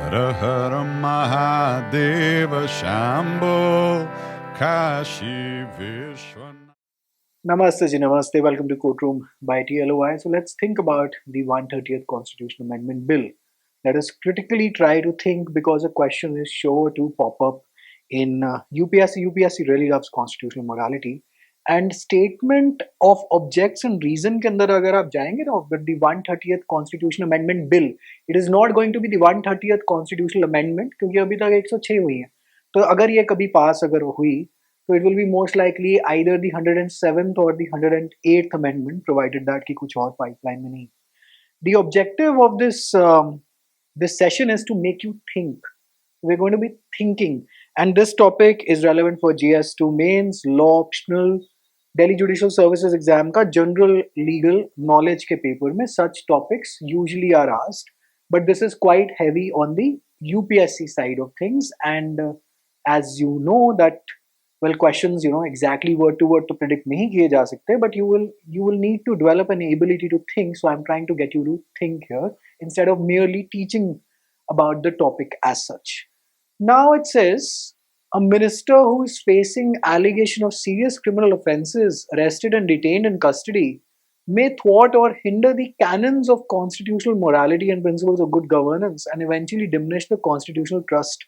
Her her Mahadev Shambho Kashi Vishwanath. Namaste ji, namaste. Welcome to Courtroom by TLOI. So let's think about the 130th Constitutional Amendment Bill. Let us critically try to think because a question is sure to pop up in UPSC. UPSC really loves constitutional morality. And statement of objects and reason के अंदर अगर आप जाएंगे ना, but the 130th Constitutional Amendment Bill, it is not going to be the 130th Constitutional Amendment क्योंकि अभी तक 106 हुई है. तो अगर ये कभी पास अगर हुई, so it will be most likely either the 107th or the 108th amendment, provided that कि कुछ और pipeline में नहीं. The objective of this session is to make you think. We're going to be thinking, and this topic is relevant for GS2 mains, law optional, Delhi Judicial Services exam का general legal knowledge के paper में such topics usually are asked, but this is quite heavy on the UPSC side of things, and as you know that, well, questions exactly word to word to predict nahi kiye ja sakte, but you will need to develop an ability to think. So I'm trying to get you to think here instead of merely teaching about the topic as such. Now it says a minister who is facing allegation of serious criminal offences, arrested and detained in custody, may thwart or hinder the canons of constitutional morality and principles of good governance and eventually diminish the constitutional trust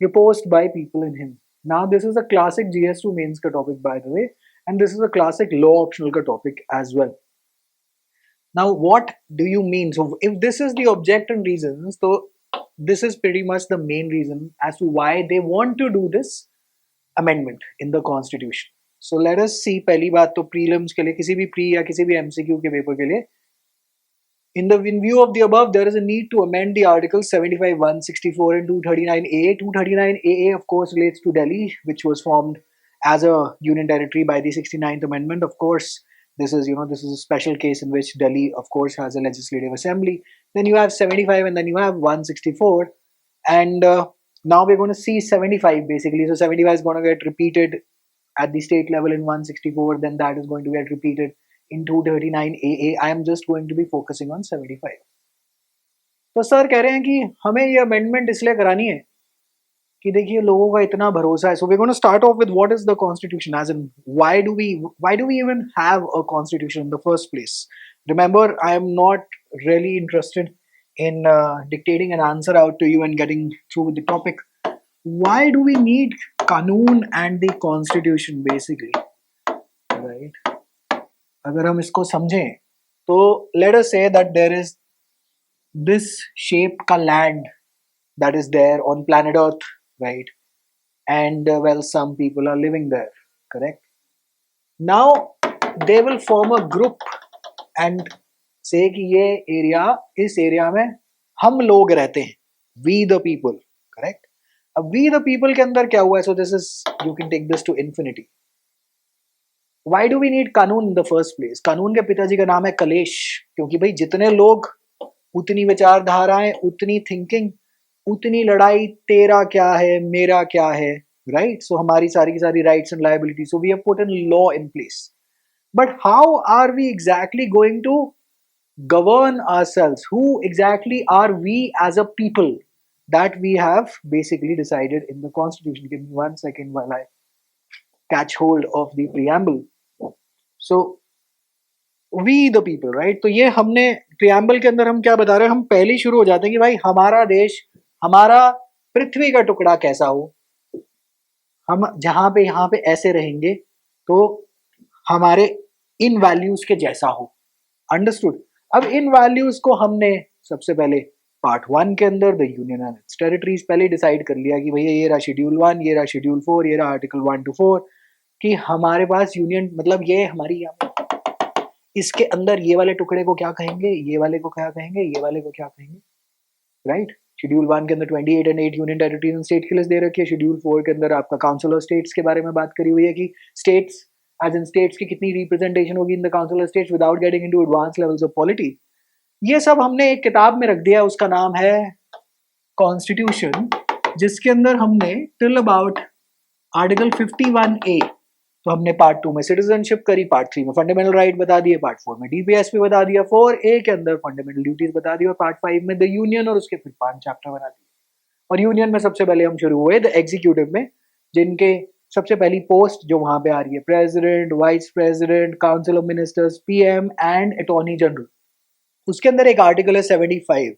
reposed by people in him. Now, this is a classic GS2 mains ka topic, by the way, and this is a classic law optional ka topic as well. Now, what do you mean? So, if this is the object and reasons, so this is pretty much the main reason as to why they want to do this amendment in the constitution. So, let us see. पहली बात तो prelims के लिए, किसी भी pre या किसी भी MCQ के पेपर के लिए, in view of the above, there is a need to amend the Articles 75, 164 and 239A. 239AA, of course, relates to Delhi, which was formed as a union territory by the 69th Amendment. Of course, this is a special case in which Delhi, of course, has a legislative assembly. Then you have 75 and then you have 164. And now we're going to see 75 basically. So 75 is going to get repeated at the state level in 164. Then that is going to get repeated in 239AA. I am just going to be focusing on 75. तो sir कह रहे हैं कि हमें ये amendment इसलिए करानी है कि देखिए लोगों का इतना भरोसा है. So we're going to start off with what is the constitution, as in why do we even have a constitution in the first place? Remember, I am not really interested in dictating an answer out to you and getting through with the topic. Why do we need कानून and the constitution basically, right? अगर हम इसको समझें तो let us say that there is this shape का land that is there on planet Earth, right? And well, some people are living there, correct? Now they will form a group and say कि ये area, इस area में हम लोग रहते हैं, we the people, correct? अब we the people के अंदर क्या हुआ है? So this is, you can take this to infinity. Why do we need कानून in the first place? कानून के पिताजी का नाम है कलेश, क्योंकि भाई जितने लोग उतनी विचारधाराएं, उतनी थिंकिंग, उतनी लड़ाई, तेरा क्या है मेरा क्या है, right? So हमारी सारी की सारी rights and liabilities. So we have put a law in place. But how are we exactly going to govern ourselves? Who exactly are we as a people? That we have basically decided in the constitution. Give me 1 second while I catch hold of the preamble. So we the people, right? तो ये हमने preamble के अंदर हम क्या बता रहे हैं? हम पहले ही शुरू हो जाते हैं कि भाई हमारा देश, हमारा पृथ्वी का टुकड़ा कैसा हो, हम जहां पे यहाँ पे ऐसे रहेंगे तो हमारे इन वैल्यूज के जैसा हो. अंडरस्टूड? अब इन वैल्यूज को हमने सबसे पहले पार्ट 1 के अंदर the union and it's territories पहले डिसाइड कर लिया कि भैया ये रहा शेड्यूल 1, ये रहा शेड्यूल 4, ये रहा आर्टिकल 1 to 4, कि हमारे पास यूनियन मतलब ये हमारी, इसके अंदर ये वाले टुकड़े को क्या कहेंगे, ये वाले को क्या कहेंगे, ये वाले को क्या कहेंगे, राइट? शेड्यूल 1 के अंदर 28 and 8 union territories and state के लिए दे रखी है. शेड्यूल 4 के अंदर आपका काउंसिल ऑफ स्टेट्स के बारे में बात करी हुई है कि स्टेट्स एज इन स्टेट्स की कितनी रिप्रेजेंटेशन होगी in the council of states without getting into advance levels of polity. ये सब हमने एक किताब में रख दिया, उसका नाम है कॉन्स्टिट्यूशन, जिसके अंदर हमने टिल अबाउट आर्टिकल 51A, तो हमने पार्ट 2 में सिटीजनशिप करी, पार्ट 3 में फंडामेंटल राइट बता दिए, पार्ट 4 में डीपीएसपी बता दिया, 4A के अंदर फंडामेंटल ड्यूटीज बता दी, और पार्ट 5 में द यूनियन, और उसके फिर 5 चैप्टर बना दिए. और यूनियन में सबसे पहले हम शुरू हुए द एग्जीक्यूटिव में, जिनके सबसे पहली पोस्ट जो वहां पे आ रही है president, vice president, council of ministers, PM and attorney general. उसके अंदर एक आर्टिकल है 75,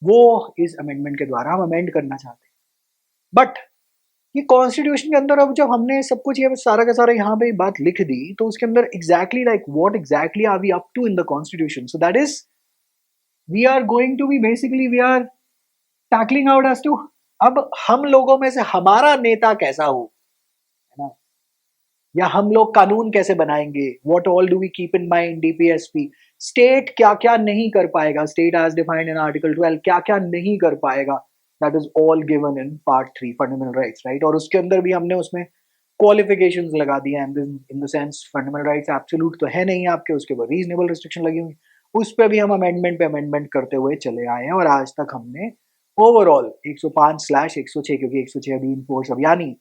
वो इस अमेंडमेंट के द्वारा हम अमेंड करना चाहते हैं। बट ये कॉन्स्टिट्यूशन के अंदर अब जब हमने सब कुछ ये सारा का सारा यहाँ पे बात लिख दी, तो उसके अंदर exactly like what exactly are we up to in the constitution, so that is we are going to be basically we are tackling out as to अब हम लोगों में से हमारा नेता कैसा हो, है ना, या हम लोग कानून कैसे बनाएंगे, what all do we keep in mind, DPSP, state क्या क्या नहीं कर पाएगा, state as defined in article 12 क्या क्या नहीं कर पाएगा, that is all given in part 3 fundamental rights, right. और उसके अंदर भी हमने उसमें क्वालिफिकेशंस लगा दी हैं in the sense fundamental rights absolute तो है नहीं आपके, उसके ऊपर रीजनेबल रिस्ट्रिक्शन लगी हुई, उस पर भी हम अमेंडमेंट पे अमेंडमेंट करते हुए चले आए हैं। और आज तक हमने ओवरऑल 105/106, क्योंकि 106 अभी इनफोर्स अभियान ही,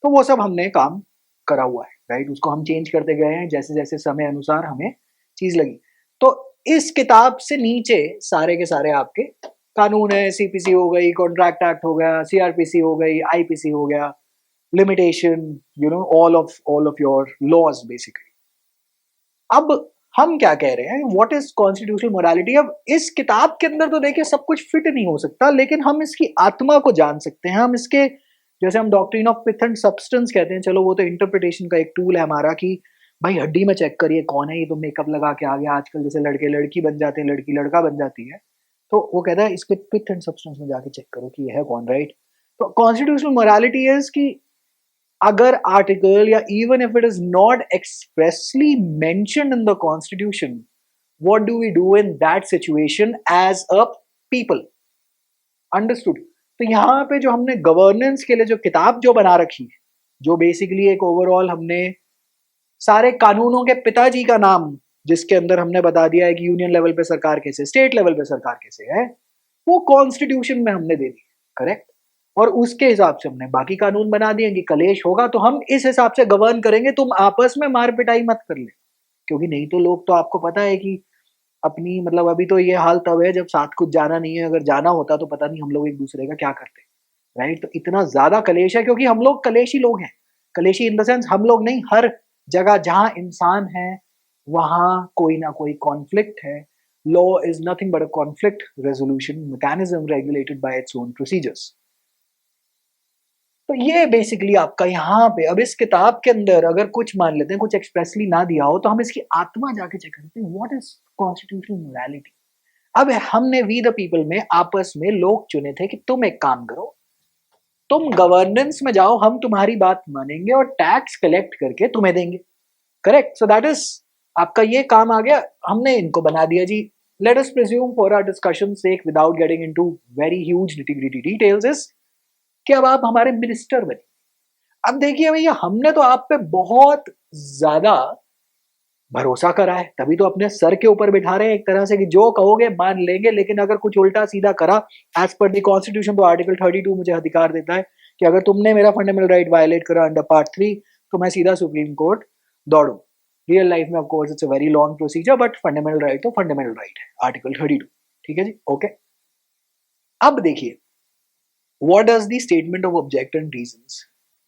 तो वो सब हमने काम करा हुआ है, राइट। उसको हम चेंज करते गए हैं जैसे जैसे समय अनुसार हमें चीज लगी। तो इस किताब से नीचे सारे के सारे आपके कानून है, सीपीसी हो गई, कॉन्ट्रैक्ट एक्ट हो गया, सीआरपीसी हो गई, आईपीसी हो गया, limitation, you know, all of your laws basically. अब हम क्या कह रहे हैं, व्हाट इज कॉन्स्टिट्यूशनल मोरालिटी। अब इस किताब के अंदर तो देखिए सब कुछ फिट नहीं हो सकता, लेकिन हम इसकी आत्मा को जान सकते हैं। हम इसके, जैसे हम doctrine of pith and substance कहते हैं, चलो वो तो इंटरप्रिटेशन का एक टूल है हमारा कि भाई हड्डी में चेक करिए कौन है, ये तो मेकअप लगा के आ गया, आजकल जैसे लड़के लड़की बन जाते हैं, लड़की लड़का बन जाती है, तो वो कहता है इसके पिथ एंड सब्सटेंस में जाके चेक करो कि ये है कौन, राइट। तो कॉन्स्टिट्यूशनल मोरालिटी इज कि अगर आर्टिकल या even if it is not expressly mentioned in the constitution, what do we do in that situation as a people, understood. तो यहाँ पे जो हमने गवर्नेंस के लिए जो किताब जो बना रखी, जो बेसिकली एक ओवरऑल हमने सारे कानूनों के पिताजी का नाम, जिसके अंदर हमने बता दिया है कि यूनियन लेवल पे सरकार कैसे, स्टेट लेवल पे सरकार कैसे है, वो कॉन्स्टिट्यूशन में हमने दे दी, करेक्ट। और उसके हिसाब से हमने बाकी कानून बना दिए कि कलेश होगा तो हम इस हिसाब से गवर्न करेंगे, तुम आपस में मार पिटाई मत कर ले, क्योंकि नहीं तो लोग, तो आपको पता है कि अपनी, मतलब अभी तो ये हाल तब है जब साथ कुछ जाना नहीं है, अगर जाना होता तो पता नहीं हम लोग एक दूसरे का क्या करते, राइट। तो इतना ज्यादा कलेश है क्योंकि हम लोग कलेशी लोग हैं, कलेशी इन द सेंस हम लोग नहीं, हर जगह जहां इंसान है वहां कोई ना कोई कॉन्फ्लिक्ट है। Law is nothing but a conflict resolution mechanism regulated by its own procedures. तो ये बेसिकली आपका यहाँ पे, अब इस किताब के अंदर अगर कुछ मान लेते हैं, कुछ एक्सप्रेसली ना दिया हो, तो हम इसकी आत्मा जाके चेक करते हैं, व्हाट इज कॉन्स्टिट्यूशनल मोरालिटी। अब हमने वी द पीपल में आपस में लोग चुने थे कि तुम एक काम करो, तुम गवर्नेंस में जाओ, हम तुम्हारी बात मानेंगे और टैक्स कलेक्ट करके तुम्हें देंगे, करेक्ट। सो दैट इज आपका ये काम आ गया, हमने इनको बना दिया जी। Let us presume for our discussion sake without getting into very huge nitty-gritty details is कि अब आप हमारे मिनिस्टर बने। अब देखिए भैया, हमने तो आप पे बहुत ज्यादा भरोसा करा है, तभी तो अपने सर के ऊपर बिठा रहे हैं एक तरह से कि जो कहोगे मान लेंगे, लेकिन अगर कुछ उल्टा सीधा करा एज पर द कॉन्स्टिट्यूशन, तो आर्टिकल 32 मुझे अधिकार देता है कि अगर तुमने मेरा फंडामेंटल राइट वायलेट करा अंडर पार्ट 3, तो मैं सीधा सुप्रीम कोर्ट दौड़ू। रियल लाइफ में of course it's a very long procedure, but fundamental right तो फंडामेंटल राइट है, आर्टिकल 32, ठीक है जी, ओके। अब देखिए, what does the statement of object and reasons,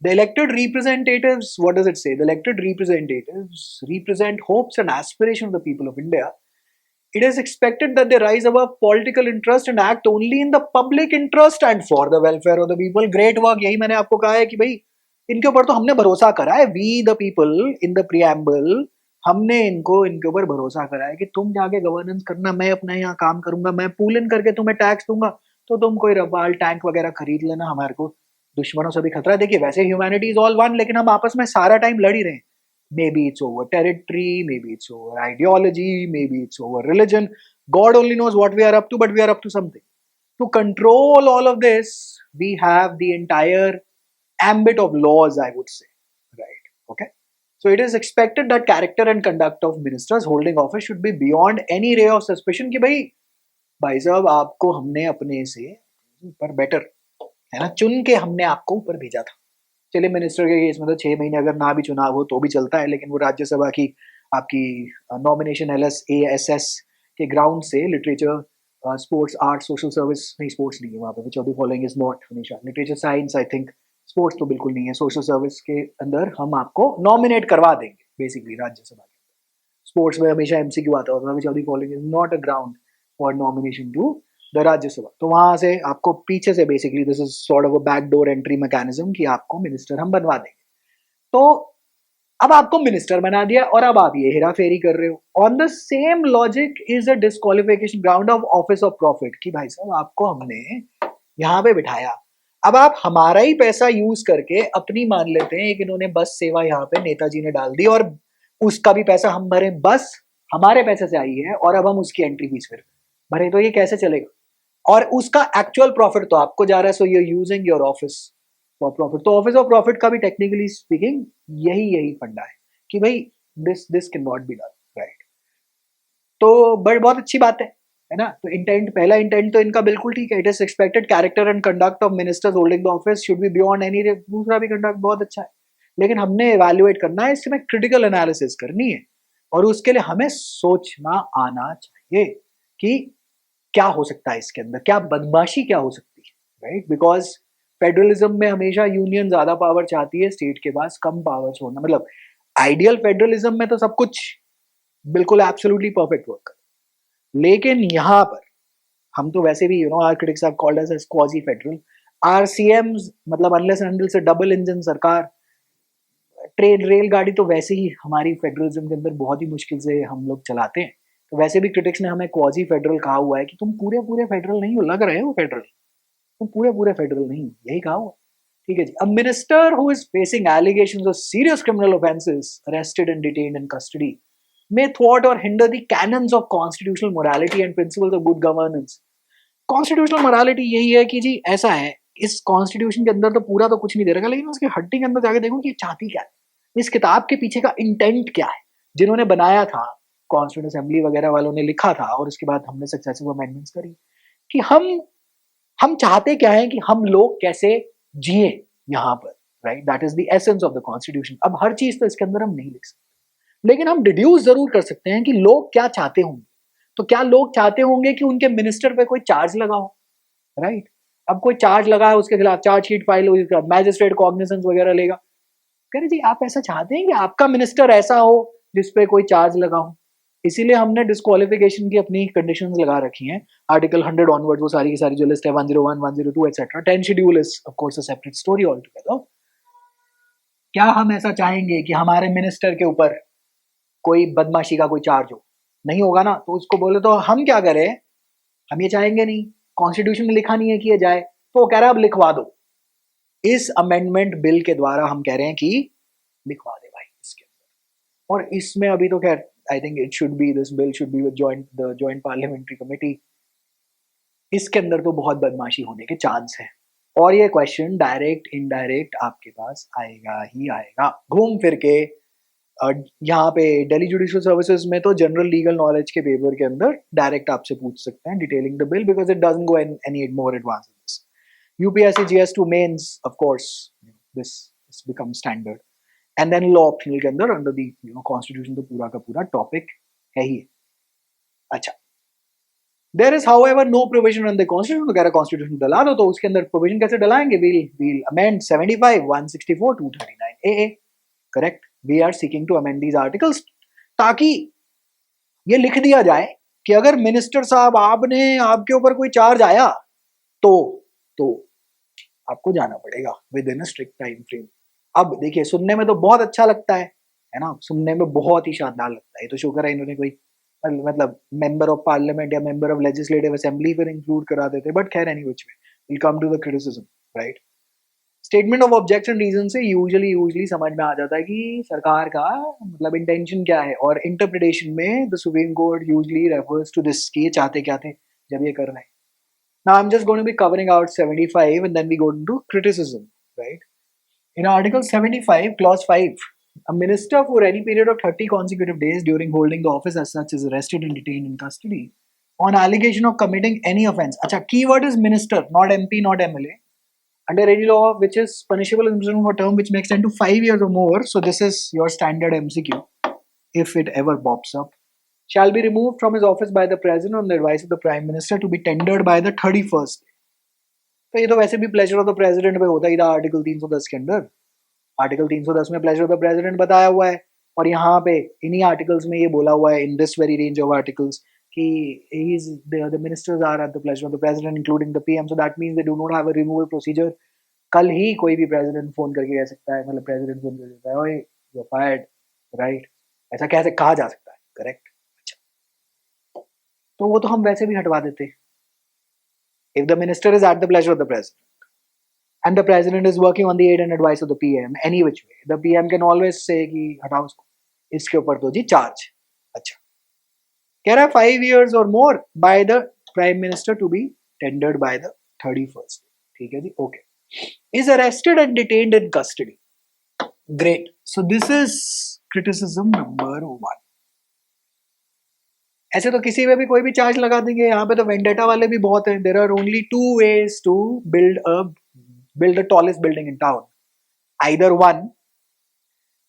the elected representatives, what does it say? The elected representatives represent hopes and aspirations of the people of India. It is expected that they rise above political interest and act only in the public interest and for the welfare of the people. Great work, यही मैंने आपको कहा है कि भाई इनके ऊपर तो हमने भरोसा करा है, we the people in the preamble, हमने इनके ऊपर भरोसा करा है कि तुम जाके गवर्नेंस करना, मैं अपना यहाँ काम करूंगा, मैं पूल इन करके तुम्हें टैक्स दूंगा, तो तुम कोई रफाल टैंक वगैरह खरीद लेना, हमारे को दुश्मनों से भी खतरा है। देखिए वैसे ह्यूमैनिटी इज ऑल वन, लेकिन हम आपस में सारा टाइम लड़ ही रहे हैं। Maybe it's over territory, maybe it's over ideology, maybe it's over religion, God only knows what we are up to, but we are up to something. To control all of this we have the entire ambit of laws, I would say, right? Okay, so it is expected that character and conduct of ministers holding office should be beyond any ray of suspicion कि भाई साहब आपको हमने अपने से ऊपर better, है ना, चुन के हमने आपको ऊपर भेजा था। चलिए मिनिस्टर के केस में तो 6 महीने अगर ना भी चुनाव हो तो भी चलता है, लेकिन वो राज्यसभा की आपकी नॉमिनेशन LS ASS के ग्राउंड से literature sports art social service नहीं, स्पोर्ट्स नहीं है वहाँ पे, which of the following is not हमेशा, literature science I think, sports तो बिल्कुल नहीं है, सोशल सर्विस के अंदर हम आपको नॉमिनेट करवा देंगे बेसिकली राज्यसभा के। स्पोर्ट्स में हमेशा एमसीक्यू आता होता है, which of the following is not a ground for nomination to the Rajya Sabha. तो वहां से आपको पीछे से basically this is sort of a backdoor entry mechanism कि आपको मिनिस्टर हम बनवा देंगे। तो अब आपको मिनिस्टर बना दिया और अब आप ये हेरा फेरी कर रहे हो। On the same logic is a disqualification ground of office of profit कि भाई साहब आपको हमने यहाँ पे बिठाया, अब आप हमारा ही पैसा यूज करके अपनी मान लेते हैं कि इन्होंने बस सेवा यहाँ पे नेताजी ने डाल दी और उसका भी पैसा हम भरे, बस हमारे पैसे से आई है और अब हम उसकी एंट्री फीस फिर भरे, तो ये कैसे चलेगा? और उसका एक्चुअल प्रॉफिट तो आपको जा रहा है, so you using your office for profit. तो ऑफिस ऑफ प्रॉफिट का भी टेक्निकली स्पीकिंग यही फंडा है कि भाई this can not be done, right? तो बट बहुत अच्छी बात है ना? तो इंटेंट, पहला इंटेंट तो इनका बिल्कुल ठीक है, it is expected character and conduct of ministers holding the office should be beyond any, दूसरा भी कंडक्ट बहुत अच्छा है, लेकिन हमने इवैल्यूएट करना है, इसमें क्रिटिकल एनालिसिस करनी है और उसके लिए हमें सोचना आना चाहिए कि क्या हो सकता है इसके अंदर, क्या बदमाशी क्या हो सकती है, राइट? बिकॉज फेडरलिज्म में हमेशा यूनियन ज्यादा पावर चाहती है, स्टेट के पास कम पावर छोड़ना, मतलब आइडियल फेडरलिज्म में तो सब कुछ बिल्कुल एब्सोल्युटली परफेक्ट वर्क, लेकिन यहाँ पर हम तो वैसे भी our critics have called us as quasi federal, आरसीएम्स मतलब अनलेस एंड अनटिल से डबल इंजन सरकार, ट्रेन रेलगाड़ी तो वैसे ही हमारी फेडरलिज्म के अंदर बहुत ही मुश्किल से हम लोग चलाते हैं। तो वैसे भी क्रिटिक्स ने हमें क्वाजी फेडरल कहा हुआ है कि तुम पूरे फेडरल नहीं हो, लग रहे हो फेडरल, तुम पूरे फेडरल नहीं हो, यही कहा हुआ। ठीक है जी। A minister who is facing allegations of serious criminal offences arrested and detained in custody may thwart or hinder the canons of constitutional morality and principles of good governance. Constitutional morality यही है कि जी ऐसा है, इस constitution के अंदर तो पूरा तो कुछ नहीं दे रखा, लेकिन उसके हड्डी के अंदर जाके देखो कि चाहती क्या है, इस किताब के पीछे का इंटेंट क्या है, जिन्होंने बनाया था कॉन्स्टिट्यूशन असेंबली वगैरह वालों ने लिखा था और उसके बाद हमने सक्सेसिव अमेंडमेंट्स करी कि हम चाहते क्या है कि हम लोग कैसे जिए यहाँ पर, right? That is the essence of the constitution. अब हर चीज तो इसके अंदर हम नहीं लिख सकते, लेकिन हम डिड्यूस जरूर कर सकते हैं कि लोग क्या चाहते होंगे। तो क्या लोग चाहते होंगे कि उनके मिनिस्टर पे कोई चार्ज लगाओ, राइट? अब कोई चार्ज लगा है, उसके खिलाफ चार्जशीट फाइल होगी, मैजिस्ट्रेट कॉग्निजेंस वगैरह लेगा। कह रहे जी आप ऐसा चाहते हैं कि आपका मिनिस्टर ऐसा हो जिसपे कोई चार्ज लगाओ? इसीलिए हमने डिस्क्वालिफिकेशन की अपनी कंडीशंस लगा रखी हैं, आर्टिकल 100 ऑनवर्ड, वो सारी की सारी जो लिस्ट है 101, 102 etcetera. 10 schedule is of course a separate story all together. क्या हम ऐसा चाहेंगे कि हमारे मिनिस्टर के ऊपर कोई बदमाशी का कोई चार्ज हो? नहीं होगा ना। तो उसको बोले तो हम क्या करें, हम ये चाहेंगे नहीं, कॉन्स्टिट्यूशन में लिखा नहीं है कि ये जाए, तो वो कह रहा है अब लिखवा दो। इस अमेंडमेंट बिल के द्वारा हम कह रहे हैं कि लिखवा दे भाई इसके अंदर। और इसमें अभी तो खैर I think it should be, this bill should be with the joint parliamentary committee. इसके अंदर तो बहुत बदमाशी होने के चांस है और ये क्वेश्चन डायरेक्ट इनडायरेक्ट आपके पास आएगा ही आएगा घूम फिर के। यहाँ पे दिल्ली जुडिशियल सर्विसेज में तो जनरल लीगल नॉलेज के पेपर के अंदर डायरेक्ट आपसे पूछ सकते हैं detailing the bill, because it doesn't go any more advance in this. UPSC जीएस2 mains of course this become standard, and then law optional के अंदर अंडर द कॉन्स्टिट्यूशन तो पूरा का पूरा टॉपिक है ही। अच्छा, there is however no provision in the constitution, अगर कॉन्स्टिट्यूशन डला दो तो उसके अंदर प्रोविजन कैसे डलाएंगे? we'll amend 75, 164, 239 AA, correct? We are seeking to amend these articles ताकि ये लिख दिया जाए कि अगर मिनिस्टर साहब आपके ऊपर कोई चार्ज आया तो आपको जाना पड़ेगा with in a strict time frame. अब देखिए सुनने में तो बहुत अच्छा लगता है ना, सुनने में बहुत ही शानदार लगता है। तो शुक्र है इन्होंने कोई मतलब मेंबर ऑफ पार्लियामेंट या मेंबर ऑफ लेजिस्लेटिव असेंबली फिर इंक्लूड करा देते, बट खैर any which way will come to the criticism, right? Statement of objection reason से यूजुअली समझ में आ जाता है कि सरकार का मतलब इंटेंशन क्या है, और इंटरप्रिटेशन में the supreme court usually refers to this कि ये चाहते क्या थे जब ये कर रहे हैं। Now I am just going to be covering out 75 and then we go into criticism, right? In article 75 clause 5, a minister for any period of 30 consecutive days during holding the office as such is arrested and detained in custody on allegation of committing any offense. Acha, keyword is minister, not MP, not MLA. Under any law which is punishable in prison for a term which may extend to 5 years or more. So this is your standard MCQ if it ever pops up. shall be removed from his office by the president on the advice of the prime minister to be tendered by the 31st. तो ये तो वैसे भी pleasure of the president में होता ही था article 310 के अंदर. आर्टिकल 310 में प्लेजर ऑफ द प्रेसिडेंट बताया हुआ है, और यहाँ पे इन्हीं आर्टिकल्स में ये बोला हुआ है in this very range of articles कि the ministers are at the pleasure of the president including the PM, so that means they do not have a removal procedure. कल ही कोई भी प्रेसिडेंट फोन करके कह सकता है, मतलब प्रेसिडेंट फोन कर सकता है, ओए यू आर फायर्ड, राइट? ऐसा कैसे कहा जा सकता है? करेक्ट. अच्छा, तो वो तो हम वैसे भी हटवा देते. If the minister is at the pleasure of the president and the president is working on the aid and advice of the PM any which way, the PM can always say कि हटाओ उसको, इसके ऊपर तो जी charge. अच्छा, कह रहा है 5 years or more by the prime minister to be tendered by the 31st. ठीक है जी, okay. Is arrested and detained in custody. Great. So this is criticism number 1. ऐसे तो किसी पे भी कोई भी चार्ज लगा देंगे. यहाँ पे तो वेंडेटा वाले भी बहुत हैं. There are only 2 ways to build the tallest building in town. Either 1,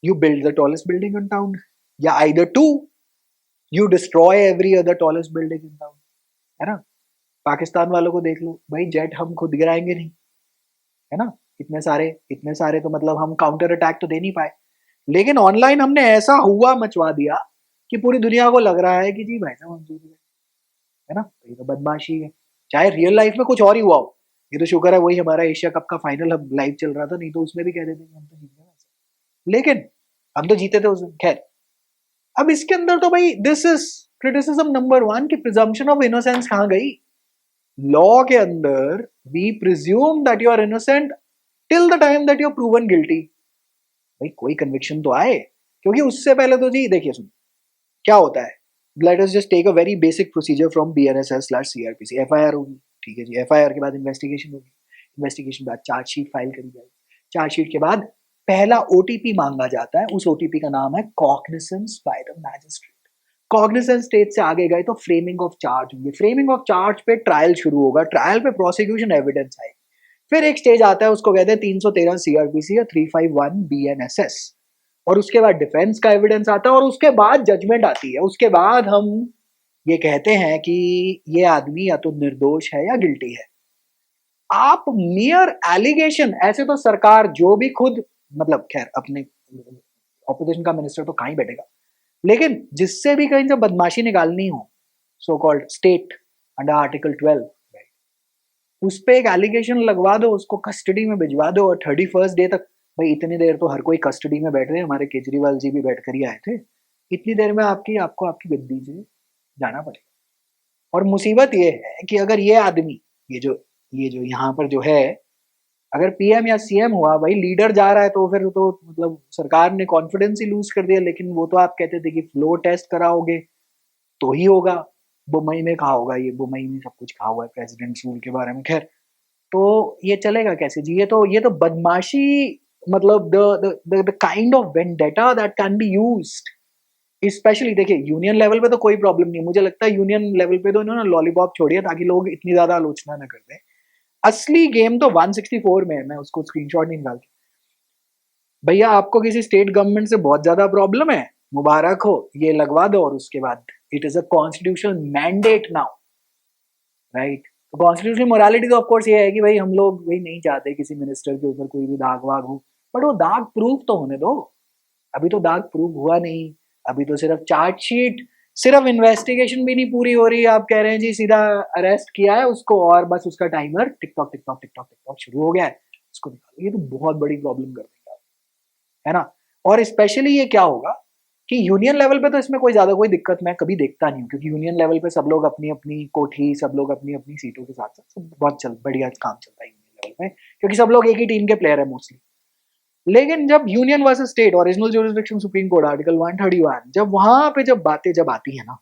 you build the tallest building in town, या either 2, you destroy every other tallest building in town. है ना? पाकिस्तान वालों को देख लो भाई, जेट हम खुद गिराएंगे नहीं, है ना? इतने सारे तो मतलब हम काउंटर अटैक तो दे नहीं पाए, लेकिन ऑनलाइन हमने ऐसा हुआ मचवा दिया कि पूरी दुनिया को लग रहा है कि जी भाई साहब हम जीत गए, है ना? तो ये तो बदमाशी है. चाहे रियल लाइफ में कुछ और ही हुआ हो. ये तो शुक्र है वही हमारा एशिया कप का फाइनल अब लाइव चल रहा था, नहीं तो उसमें भी कह देते हम तो जीत गए, लेकिन हम तो जीते थे उस दिन. खैर, अब इसके अंदर तो भाई दिस इज क्रिटिसिज्म नंबर 1 कि प्रिजम्पशन ऑफ इनोसेंस कहाँ गई? लॉ के अंदर we presume that you are innocent till the time that you are proven guilty. भाई कोई कन्विक्शन तो आए, क्योंकि उससे पहले तो जी देखिए सुन क्या होता है. Let us just take a very basic procedure from BNSS/CRPC. FIR होगी, ठीक है जी. FIR के बाद इन्वेस्टिगेशन होगी, इन्वेस्टिगेशन के बाद चार्जशीट फाइल करी जाएगी, चार्जशीट के बाद पहला OTP मांगा जाता है. उस OTP का नाम है cognisance by the magistrate. Cognisance stage से आगे गए तो फ्रेमिंग ऑफ चार्ज होंगे. फ्रेमिंग ऑफ चार्ज पे ट्रायल शुरू होगा, ट्रायल पे प्रोसिक्यूशन एविडेंस आएगी. फिर एक स्टेज आता है, उसको कहते हैं 313 CRPC या 351 BNSS, और उसके बाद डिफेंस का एविडेंस आता है, और उसके बाद जजमेंट आती है. उसके बाद हम ये कहते हैं कि ये आदमी या तो निर्दोष है या गिल्टी है. आप मियर एलिगेशन, ऐसे तो सरकार जो भी खुद, मतलब खैर अपने ऑपोजिशन का मिनिस्टर तो कहीं बैठेगा, लेकिन जिससे भी कहीं से बदमाशी निकालनी हो, so called state under article 12, उस पे एक एलिगेशन लगवा दो, उसको कस्टडी में भिजवा दो, और 31st डे तक. भाई इतनी देर तो हर कोई कस्टडी में बैठ रहे हैं, हमारे केजरीवाल जी भी बैठ कर ही आए थे. इतनी देर में आपको आपकी गद्दी से जाना पड़ेगा. और मुसीबत ये है कि अगर ये आदमी ये जो यहाँ पर जो है, अगर PM या CM हुआ, भाई लीडर जा रहा है, तो फिर तो मतलब सरकार ने कॉन्फिडेंस ही लूज कर दिया. लेकिन वो तो आप कहते थे कि फ्लो टेस्ट कराओगे तो ही होगा. बुम्बई में कहा होगा, ये बुम्बई में सब कुछ कहा हुआ है प्रेसिडेंट रूल के बारे में. खैर, तो ये चलेगा कैसे जी? ये तो बदमाशी, मतलब the kind of vendetta that can be used. Specially देखिए यूनियन लेवल पे तो कोई प्रॉब्लम नहीं. मुझे लगता है यूनियन लेवल पे तो इन्होंने लॉलीपॉप छोड़ी है ताकि लोग इतनी ज्यादा आलोचना न कर दें. असली गेम तो 164 में है. मैं उसको स्क्रीनशॉट नहीं निकालती. भैया आपको किसी स्टेट गवर्नमेंट से बहुत ज्यादा प्रॉब्लम है, मुबारक हो, ये लगवा दो, और उसके बाद it is a constitutional mandate now, right? तो कॉन्स्टिट्यूशनल मोरालिटी तो ऑफ कोर्स ये है कि भाई हम लोग वही नहीं चाहते किसी मिनिस्टर के ऊपर कोई भी दाग वाग हो, बट वो दाग प्रूफ तो होने दो. अभी तो दाग प्रूफ हुआ नहीं. अभी तो सिर्फ चार्जशीट, सिर्फ इन्वेस्टिगेशन भी नहीं पूरी हो रही. आप कह रहे हैं जी सीधा अरेस्ट किया है उसको, और बस उसका टाइमर टिक टॉक शुरू हो गया है, उसको निकालो. ये तो बहुत बड़ी प्रॉब्लम कर देगा, है ना? और स्पेशली ये क्या होगा कि यूनियन लेवल पे तो इसमें कोई ज्यादा कोई दिक्कत मैं कभी देखता नहीं हूँ, क्योंकि यूनियन लेवल पे सब लोग अपनी अपनी कोठी, सब लोग अपनी अपनी सीटों के साथ साथ बहुत बढ़िया काम चलता है यूनियन लेवल में, क्योंकि सब लोग एक ही टीम के प्लेयर है मोस्टली. लेकिन जब union versus state, original jurisdiction supreme court article 131, जब वहां पे जब बातें जब आती है ना,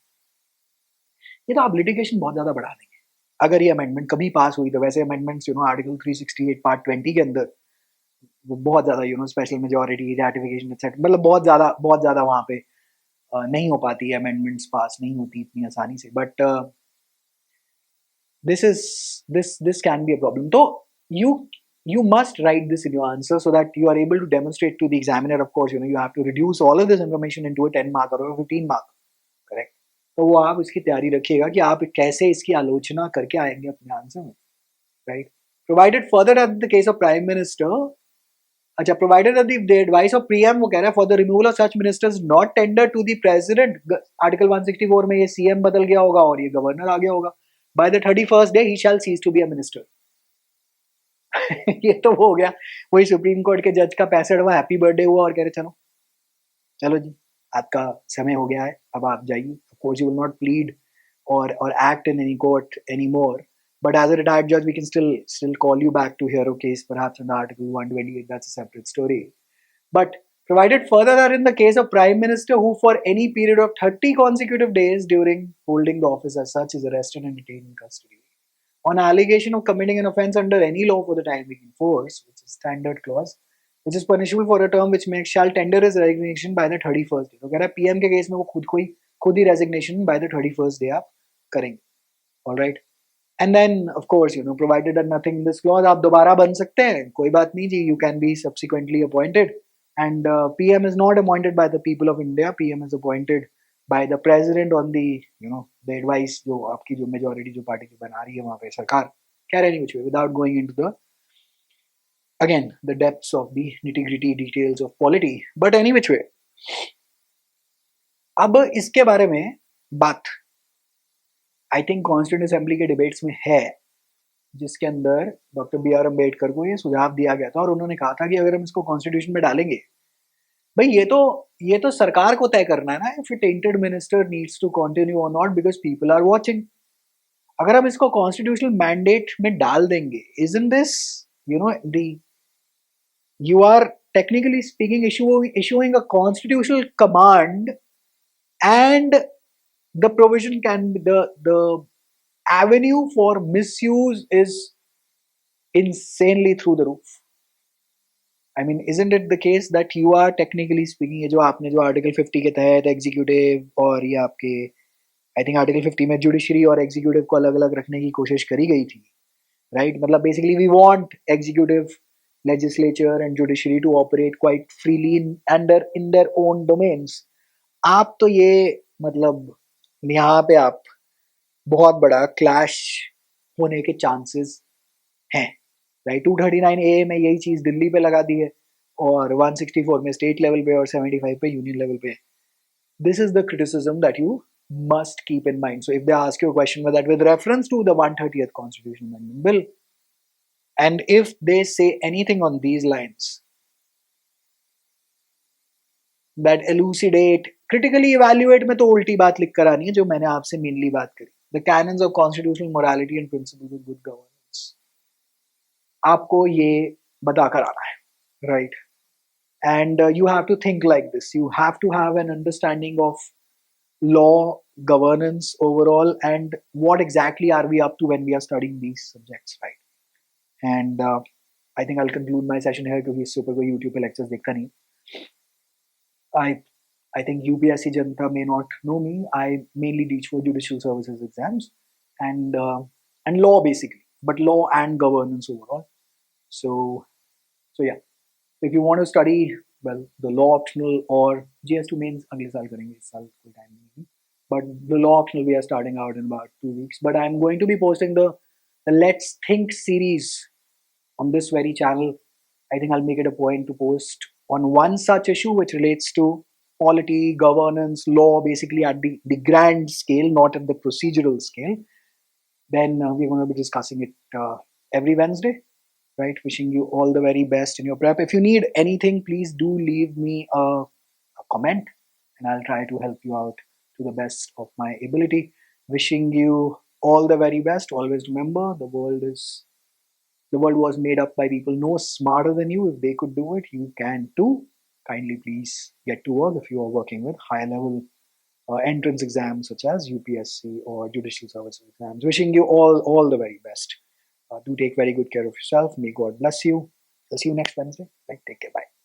ये तो आप लिटिगेशन बहुत ज्यादा बढ़ा देंगे. अगर ये अमेंडमेंट कभी पास हुई तो, वैसे अमेंडमेंट्स आर्टिकल 368 पार्ट 20 के अंदर वो बहुत ज्यादा स्पेशल मेजोरिटी, रैटिफिकेशन एक्सेट्रा, मतलब बहुत ज्यादा वहां पे नहीं हो पाती है, अमेंडमेंट्स पास नहीं होती इतनी आसानी से. But this can be a problem. तो you must write this in your answer so that you are able to demonstrate to the examiner. Of course, you have to reduce all of this information into a 10 marker or a 15 marker, correct? तो वो आप इसकी तैयारी रखिएगा कि आप कैसे इसकी आलोचना करके आएंगे अपने आंसर में, right. Provided further at the case of prime minister, अच्छा, provided the advice of PM, वो कह रहा है for the removal of such ministers not tender to the president, article 164 में ये सीएम बदल गया होगा और ये गवर्नर आ गया होगा. बाय द 31st डे ही shall cease to be a minister. ये तो वो हो गया, वही सुप्रीम कोर्ट के जज का 65वां हैप्पी बर्थडे हुआ और कह रहे चलो चलो जी, आपका समय हो गया है, अब आप जाइए. Of course you will not plead or act in any court anymore, but as a retired judge we can still call you back to hear a case perhaps in article 128. That's a separate story. But provided further that in the case of prime minister who for any period of 30 consecutive days during holding the office as such is arrested and detained in custody on allegation of committing an offence under any law for the time being in force, which is standard clause, which is punishable for a term which makes shall tender his resignation by the 31st day. तो कह रहा है PM के case में वो खुद ही resignation by the 31st day आप करेंगे. All right. And then of course provided nothing in this clause, आप दोबारा बन सकते हैं, कोई बात नहीं जी, you can be subsequently appointed. And PM is not appointed by the people of India, PM is appointed by the president on the the advice जो आपकी जो मेजोरिटी जो पार्टी की बना रही है वहां पे सरकार. कह रहे नहीं कुछ, without going into the again the depths of the nitty-gritty details of polity, but any which way. अब इसके बारे में बात आई थिंक कॉन्स्टिट्यूंट असेंबली के डिबेट्स में है, जिसके अंदर डॉक्टर बी आर अम्बेडकर को ये सुझाव दिया गया था और उन्होंने कहा था कि अगर हम इसको कॉन्स्टिट्यूशन में डालेंगे, भाई ये तो सरकार को तय करना है ना, if a tainted minister needs to continue or not, because people are watching. अगर हम इसको कॉन्स्टिट्यूशनल मैंडेट में डाल देंगे, isn't this you are technically speaking issuing a constitutional command, and the provision can be the avenue for misuse is insanely through the roof. I mean, isn't it the case that you are technically speaking, ये जो आपने जो article 50 के तहत executive और ये आपके I think article 50 में जुडिशरी और एग्जीक्यूटिव को अलग अलग रखने की कोशिश करी गई थी, राइट. मतलब basically we want executive, legislature and judiciary to operate quite freely in their own domains. आप तो ये मतलब यहाँ पे आप बहुत बड़ा क्लैश होने के चांसेस हैं, राइट. 239A में यही चीज दिल्ली पे लगा दी है और 164 में स्टेट लेवल पे और 75 पे यूनियन लेवल पे. This is the criticism that you must keep in mind. So if they ask you a question with reference to the 130th Constitutional Amendment Bill, and if they say anything on these lines that elucidate, critically evaluate में तो उल्टी बात लिख कर आनी है जो मैंने आपसे मेनली बात करी, the canons of constitutional morality and principles of good governance, आपको ये बता कर आना है, right. And you have to think like this, you have to have an understanding of law, governance overall, and what exactly are we up to when we are studying these subjects, right. And I think I'll conclude my session here क्योंकि इससे ऊपर कोई YouTube पे lectures देखता नहीं. I think UPSC Janata may not know me. I mainly teach for judicial services exams and law basically, but law and governance overall. So yeah, if you want to study well the law optional or GS2 mains अगले साल करेंगे, इस साल कोई time नहीं, but the law optional we are starting out in about 2 weeks. But I'm going to be posting the Let's Think series on this very channel. I think I'll make it a point to post on one such issue which relates to polity, governance, law, basically at the grand scale, not at the procedural scale. Then we're going to be discussing it every Wednesday, right. Wishing you all the very best in your prep. If you need anything, please do leave me a comment and I'll try to help you out to the best of my ability. Wishing you all the very best. Always remember, the world was made up by people no smarter than you. If they could do it, you can too. Kindly please get to work if you are working with high level entrance exams such as UPSC or judicial services exams. Wishing you all the very best. Do take very good care of yourself. May God bless you. I'll see you next Wednesday. Right, take care. Bye.